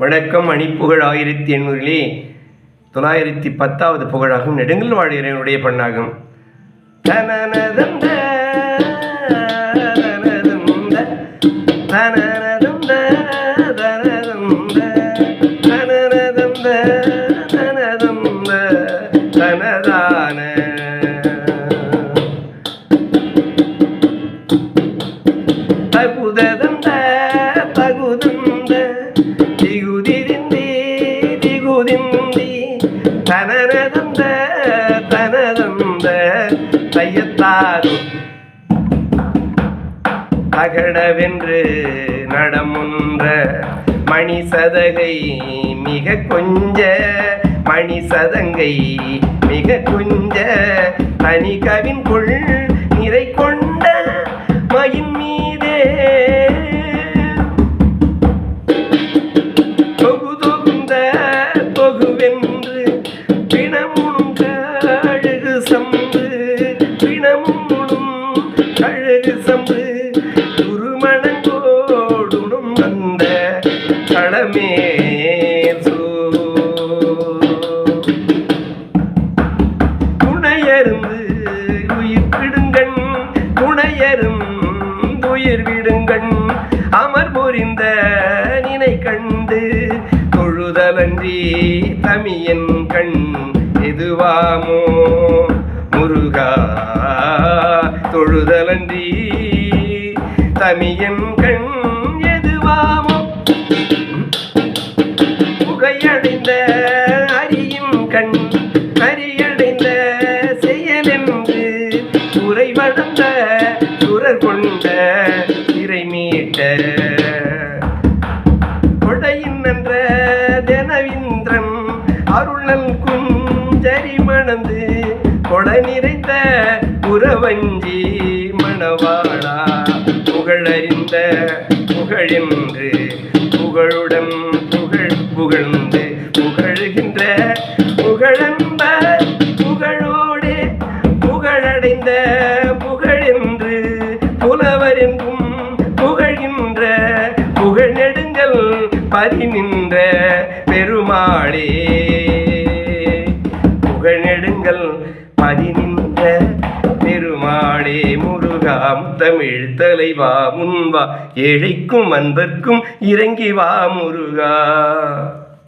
வணக்கம். மணிப்புகழ் 1800 910வது புகழாகும். நெடுங்கல் வாழ்கிறனுடைய பண்ணாகும். தகடவென்று நடமுன்ற மணி சதகை மிக கொஞ்ச மணி சதங்கை மிக கொஞ்ச தனி கவின் கொள் நிறை கொண்ட மயின் மீதே தொகுதொகுந்த தொகுவென்று பிணமுணும் கழுகு சம்பு பிணமுணும் கழுகு சம்பு துருமணங்கோடுணும் வந்த களமே துணையருந்து உயிர் விடுங்கண் துணையரும் உயிர் விடுங்கண் அமர் பொறிந்த நினை கண்டு தொழுதலன்றி தமியன் கண் எதுவாமோ முருகா தொழுதலன்றி தமியன் கண் எதுவாமோ புகையடைந்த அரியும் கண் அரியடைந்த செயலென்று உரைவடந்த சுரர் கொண்ட இறை மீட்ட கொடையின் என்ற தெனவிந்திரன் அருளல் குஞ்சரி மணந்து கொட நிறைந்த உறவஞ்சி மணவாளா புகழறிந்த புகழென்று புகழுடன் புகழ் புகழ்ந்து புகழுகின்ற புகழன்ப புகழோடு புகழடைந்த புகழென்று புலவரெங்கும் புகழ்கின்ற புகழ் நெடுங்கல் பரி நின்ற பெருமாளே புகழ் நெடுங்கல் பரி நின்ற பெருமாளே முருகா தமிழ் தலைவா முன்வா ஏழைக்கும் அன்பர்க்கும் இறங்கி வா முருகா.